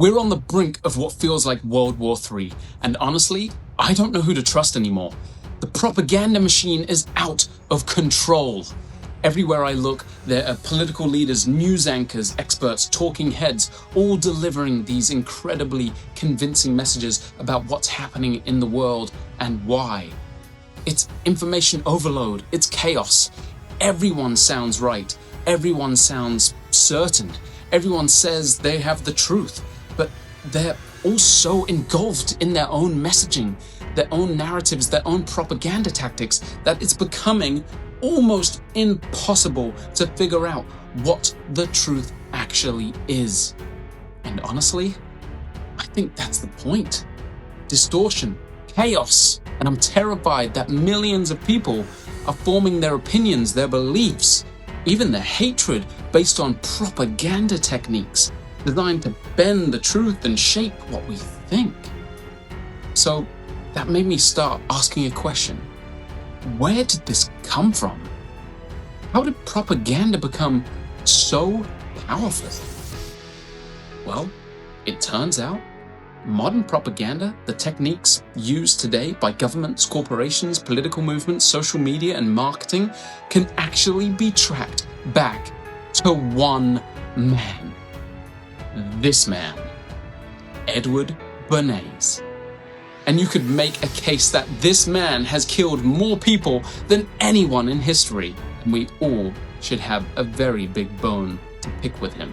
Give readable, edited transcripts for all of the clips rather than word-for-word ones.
We're on the brink of what feels like World War III, and honestly, I don't know who to trust anymore. The propaganda machine is out of control. Everywhere I look, there are political leaders, news anchors, experts, talking heads, all delivering these incredibly convincing messages about what's happening in the world and why. It's information overload, it's chaos. Everyone sounds right, everyone sounds certain, everyone says they have the truth, but they're all so engulfed in their own messaging, their own narratives, their own propaganda tactics, that it's becoming almost impossible to figure out what the truth actually is. And honestly, I think that's the point. Distortion, chaos, and I'm terrified that millions of people are forming their opinions, their beliefs, even their hatred based on propaganda techniques designed to bend the truth and shape what we think. So that made me start asking a question. Where did this come from? How did propaganda become so powerful? Well, it turns out modern propaganda, the techniques used today by governments, corporations, political movements, social media, and marketing, can actually be tracked back to one man. This man, Edward Bernays. And you could make a case that this man has killed more people than anyone in history, and we all should have a very big bone to pick with him.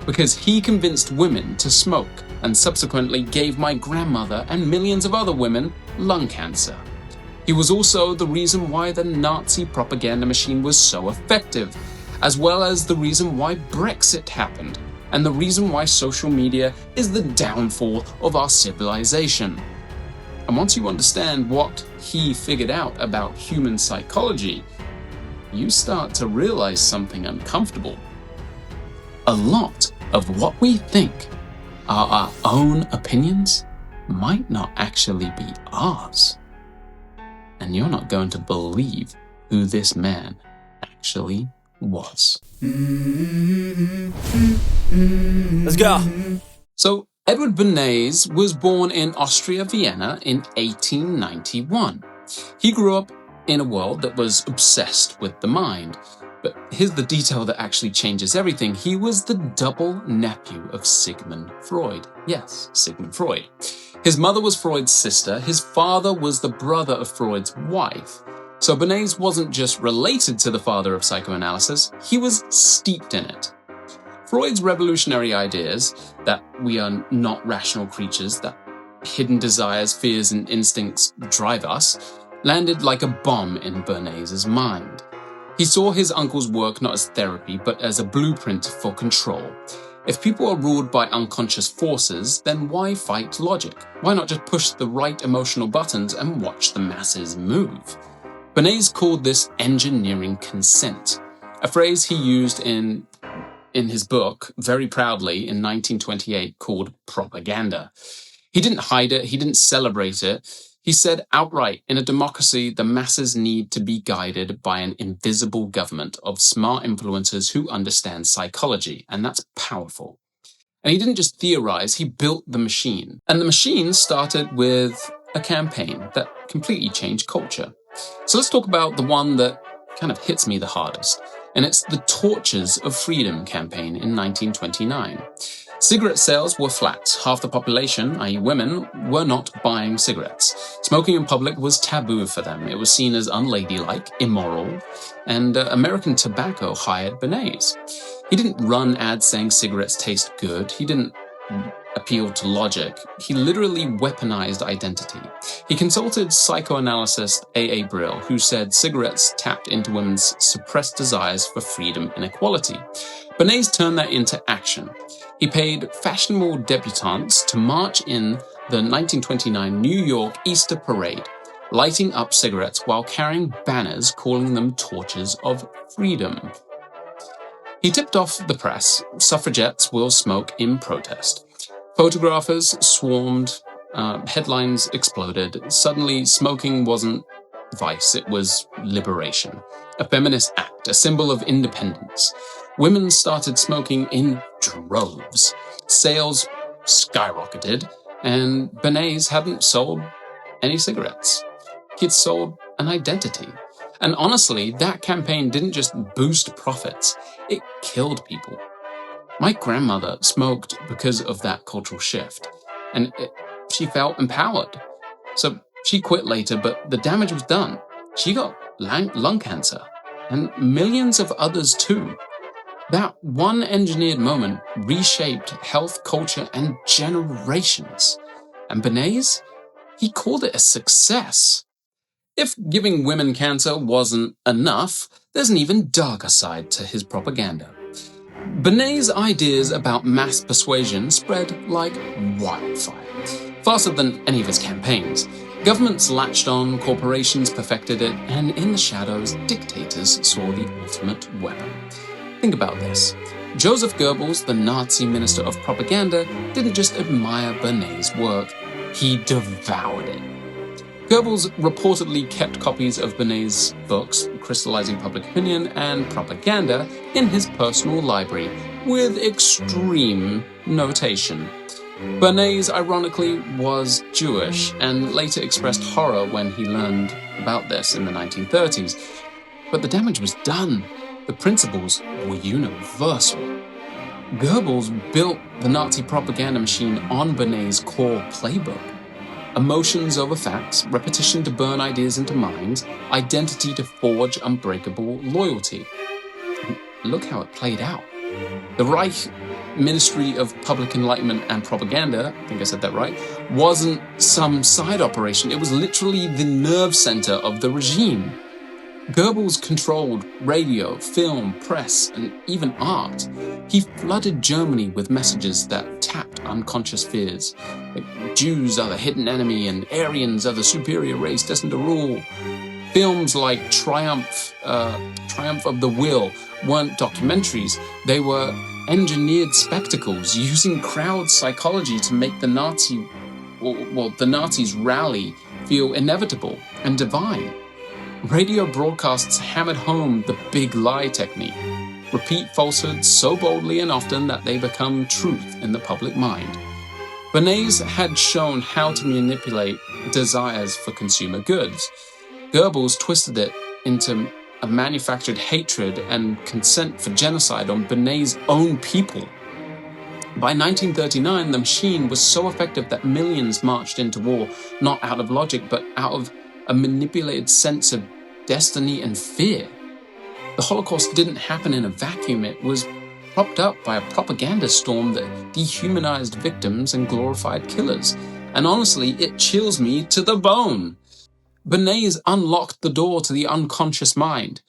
Because he convinced women to smoke and subsequently gave my grandmother and millions of other women lung cancer. He was also the reason why the Nazi propaganda machine was so effective, as well as the reason why Brexit happened, and the reason why social media is the downfall of our civilization. And once you understand what he figured out about human psychology, you start to realize something uncomfortable. A lot of what we think are our own opinions might not actually be ours. And you're not going to believe who this man actually was. Let's go. So, Edward Bernays was born in Austria, Vienna in 1891. He grew up in a world that was obsessed with the mind. But here's the detail that actually changes everything. He was the double nephew of Sigmund Freud. Yes, Sigmund Freud. His mother was Freud's sister. His father was the brother of Freud's wife. So Bernays wasn't just related to the father of psychoanalysis, he was steeped in it. Freud's revolutionary ideas that we are not rational creatures, that hidden desires, fears, and instincts drive us, landed like a bomb in Bernays' mind. He saw his uncle's work not as therapy, but as a blueprint for control. If people are ruled by unconscious forces, then why fight logic? Why not just push the right emotional buttons and watch the masses move? Bernays called this engineering consent, a phrase he used in his book very proudly in 1928 called propaganda. He didn't hide it, he didn't celebrate it. He said outright, in a democracy, the masses need to be guided by an invisible government of smart influencers who understand psychology, and that's powerful. And he didn't just theorize, he built the machine. And the machine started with a campaign that completely changed culture. So let's talk about the one that kind of hits me the hardest, and it's the Torches of Freedom campaign in 1929. Cigarette sales were flat. Half the population, i.e. women, were not buying cigarettes. Smoking in public was taboo for them. It was seen as unladylike, immoral, and American Tobacco hired Bernays. He didn't run ads saying cigarettes taste good. He didn't appeal to logic. He literally weaponized identity. He consulted psychoanalyst A.A. Brill, who said cigarettes tapped into women's suppressed desires for freedom and equality. Bernays turned that into action. He paid fashionable debutantes to march in the 1929 New York Easter Parade, lighting up cigarettes while carrying banners calling them torches of freedom. He tipped off the press, suffragettes will smoke in protest. Photographers swarmed, headlines exploded. Suddenly, smoking wasn't vice, it was liberation. A feminist act, a symbol of independence. Women started smoking in droves. Sales skyrocketed, and Bernays hadn't sold any cigarettes. He'd sold an identity. And honestly, that campaign didn't just boost profits, it killed people. My grandmother smoked because of that cultural shift, and she felt empowered. So she quit later, but the damage was done. She got lung cancer, and millions of others too. That one engineered moment reshaped health, culture, and generations. And Bernays, he called it a success. If giving women cancer wasn't enough, there's an even darker side to his propaganda. Bernays' ideas about mass persuasion spread like wildfire, faster than any of his campaigns. Governments latched on, corporations perfected it, and in the shadows, dictators saw the ultimate weapon. Think about this. Joseph Goebbels, the Nazi minister of propaganda, didn't just admire Bernays' work, he devoured it. Goebbels reportedly kept copies of Bernays' books, Crystallizing Public Opinion and Propaganda, in his personal library, with extreme notation. Bernays, ironically, was Jewish, and later expressed horror when he learned about this in the 1930s. But the damage was done. The principles were universal. Goebbels built the Nazi propaganda machine on Bernays' core playbook. Emotions over facts, repetition to burn ideas into minds, identity to forge unbreakable loyalty. And look how it played out. The Reich Ministry of Public Enlightenment and Propaganda, I think I said that right, wasn't some side operation. It was literally the nerve center of the regime. Goebbels controlled radio, film, press, and even art. He flooded Germany with messages that tapped unconscious fears. Like Jews are the hidden enemy and Aryans are the superior race destined to rule. Films like Triumph of the Will weren't documentaries. They were engineered spectacles using crowd psychology to make the Nazis' rally feel inevitable and divine. Radio broadcasts hammered home the big lie technique. Repeat falsehoods so boldly and often that they become truth in the public mind. Bernays had shown how to manipulate desires for consumer goods. Goebbels twisted it into a manufactured hatred and consent for genocide on Bernays' own people. By 1939, the machine was so effective that millions marched into war, not out of logic, but out of a manipulated sense of destiny and fear. The Holocaust didn't happen in a vacuum. It was propped up by a propaganda storm that dehumanized victims and glorified killers. And honestly, it chills me to the bone. Bernays unlocked the door to the unconscious mind,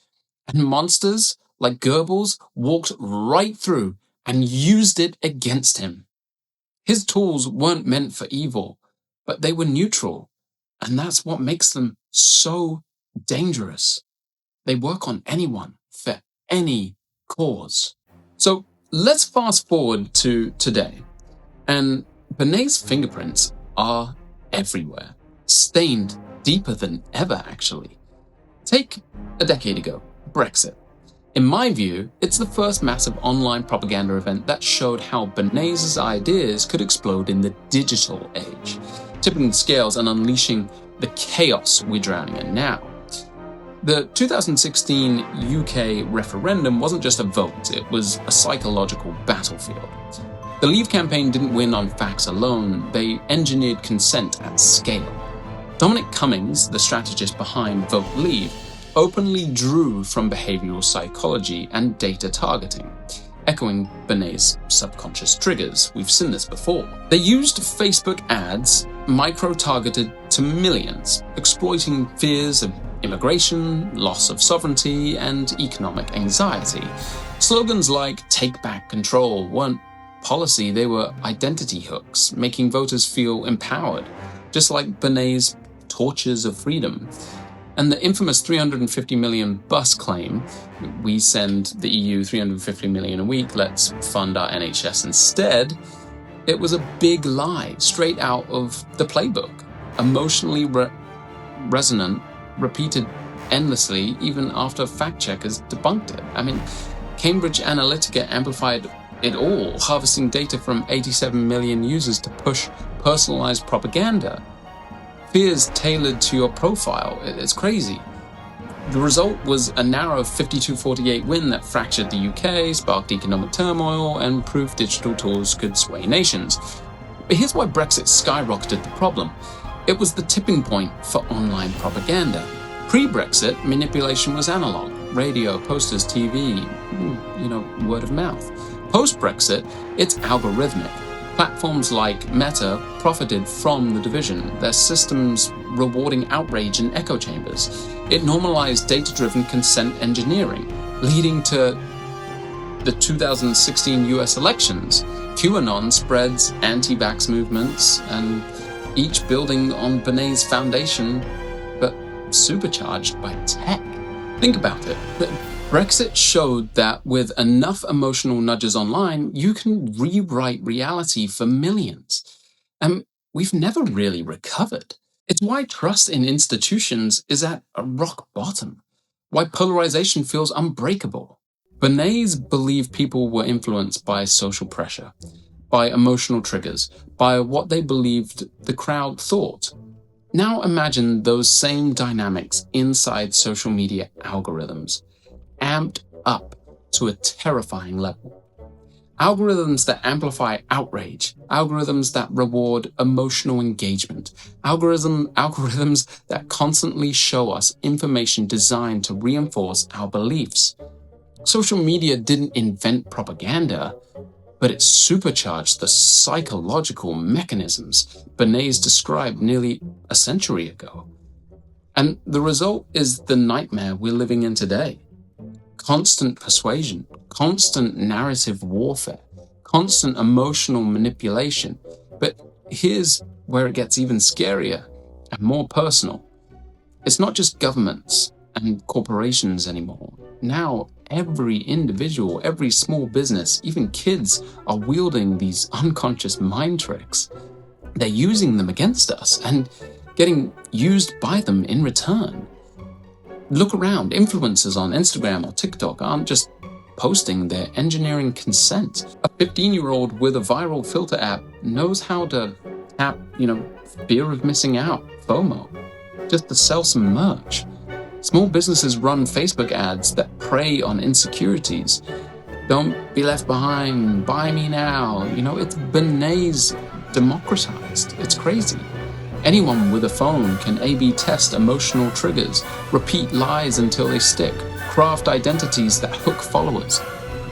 and monsters like Goebbels walked right through and used it against him. His tools weren't meant for evil, but they were neutral. And that's what makes them so dangerous. They work on anyone for any cause. So let's fast forward to today. And Bernays' fingerprints are everywhere, stained deeper than ever, actually. Take a decade ago, Brexit. In my view, it's the first massive online propaganda event that showed how Bernays' ideas could explode in the digital age, tipping the scales and unleashing the chaos we're drowning in now. The 2016 UK referendum wasn't just a vote, it was a psychological battlefield. The Leave campaign didn't win on facts alone, they engineered consent at scale. Dominic Cummings, the strategist behind Vote Leave, openly drew from behavioral psychology and data targeting, echoing Bernays' subconscious triggers. We've seen this before. They used Facebook ads micro-targeted to millions, exploiting fears of immigration, loss of sovereignty, and economic anxiety. Slogans like "Take Back Control" weren't policy, they were identity hooks, making voters feel empowered, just like Bernays' torches of freedom. And the infamous 350 million bus claim, we send the EU 350 million a week, let's fund our NHS instead, it was a big lie, straight out of the playbook. Emotionally resonant, repeated endlessly, even after fact-checkers debunked it. I mean, Cambridge Analytica amplified it all, harvesting data from 87 million users to push personalized propaganda. Fears tailored to your profile. It's crazy. The result was a narrow 52-48 win that fractured the UK, sparked economic turmoil, and proved digital tools could sway nations. But here's why Brexit skyrocketed the problem. It was the tipping point for online propaganda. Pre-Brexit, manipulation was analog: radio, posters, TV, word of mouth. Post-Brexit, it's algorithmic. Platforms like Meta profited from the division, their systems rewarding outrage in echo chambers. It normalized data-driven consent engineering, leading to the 2016 US elections. QAnon spreads anti-vax movements, and each building on Bernays' foundation, but supercharged by tech. Think about it. Brexit showed that with enough emotional nudges online, you can rewrite reality for millions. And we've never really recovered. It's why trust in institutions is at a rock bottom, why polarization feels unbreakable. Bernays believed people were influenced by social pressure, by emotional triggers, by what they believed the crowd thought. Now imagine those same dynamics inside social media algorithms, amped up to a terrifying level. Algorithms that amplify outrage, algorithms that reward emotional engagement, algorithms that constantly show us information designed to reinforce our beliefs. Social media didn't invent propaganda, but it supercharged the psychological mechanisms Bernays described nearly a century ago. And the result is the nightmare we're living in today. Constant persuasion, constant narrative warfare, constant emotional manipulation. But here's where it gets even scarier and more personal. It's not just governments and corporations anymore. Now, every individual, every small business, even kids are wielding these unconscious mind tricks. They're using them against us and getting used by them in return. Look around. Influencers on Instagram or TikTok aren't just posting, they're engineering consent. A 15-year-old with a viral filter app knows how to tap, fear of missing out, FOMO, just to sell some merch. Small businesses run Facebook ads that prey on insecurities. Don't be left behind, buy me now. It's Bernays democratized. It's crazy. Anyone with a phone can A/B test emotional triggers, repeat lies until they stick, craft identities that hook followers.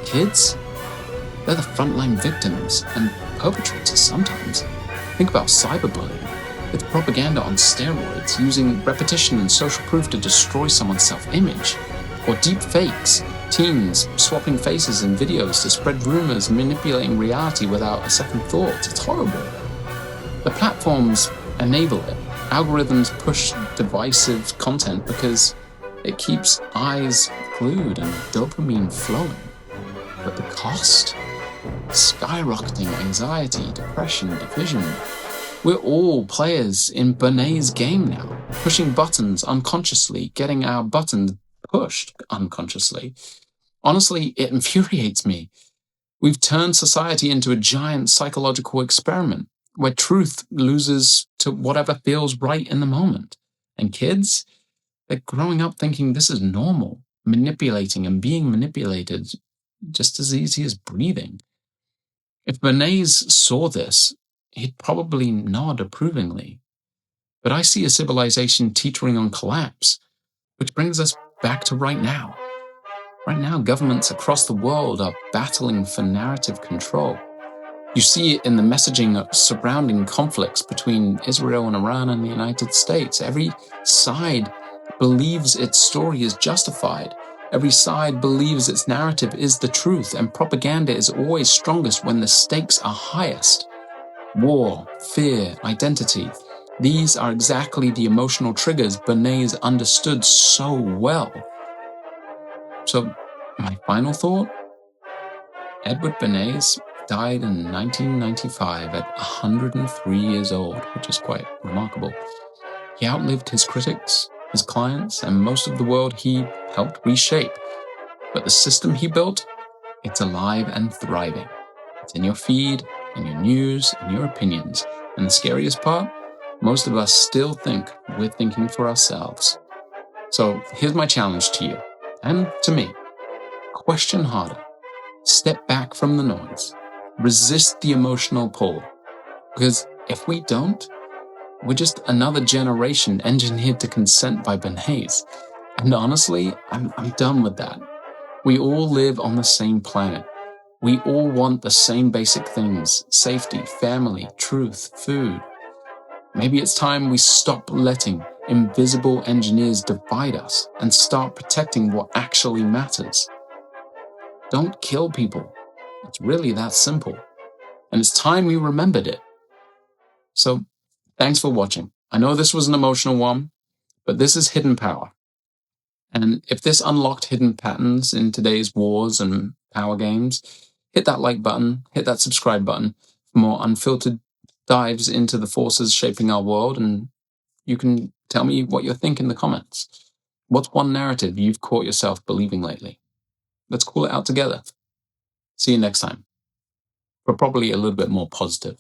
Kids? They're the frontline victims and perpetrators sometimes. Think about cyberbullying. It's propaganda on steroids, using repetition and social proof to destroy someone's self-image. Or deep fakes, teens swapping faces in videos to spread rumors, manipulating reality without a second thought. It's horrible. The platforms enable it. Algorithms push divisive content because it keeps eyes glued and dopamine flowing. But the cost? Skyrocketing anxiety, depression, division. We're all players in Bernays' game now, pushing buttons unconsciously, getting our buttons pushed unconsciously. Honestly, it infuriates me. We've turned society into a giant psychological experiment where truth loses to whatever feels right in the moment. And kids, they're growing up thinking this is normal, manipulating and being manipulated just as easy as breathing. If Bernays saw this, he'd probably nod approvingly. But I see a civilization teetering on collapse, which brings us back to right now. Right now, governments across the world are battling for narrative control. You see it in the messaging surrounding conflicts between Israel and Iran and the United States. Every side believes its story is justified. Every side believes its narrative is the truth, and propaganda is always strongest when the stakes are highest. War, fear, identity. These are exactly the emotional triggers Bernays understood so well. So, my final thought? Edward Bernays died in 1995 at 103 years old, which is quite remarkable. He outlived his critics, his clients, and most of the world he helped reshape. But the system he built, it's alive and thriving. It's in your feed, in your news, in your opinions. And the scariest part, most of us still think we're thinking for ourselves. So here's my challenge to you, and to me. Question harder. Step back from the noise. Resist the emotional pull. Because if we don't, we're just another generation engineered to consent by Bernays. And honestly, I'm done with that. We all live on the same planet. We all want the same basic things: safety, family, truth, food. Maybe it's time we stop letting invisible engineers divide us and start protecting what actually matters. Don't kill people. It's really that simple. And it's time we remembered it. So, thanks for watching. I know this was an emotional one, but this is hidden power. And if this unlocked hidden patterns in today's wars and power games, hit that like button, hit that subscribe button for more unfiltered dives into the forces shaping our world. And you can tell me what you think in the comments. What's one narrative you've caught yourself believing lately? Let's call it out together. See you next time. But probably a little bit more positive.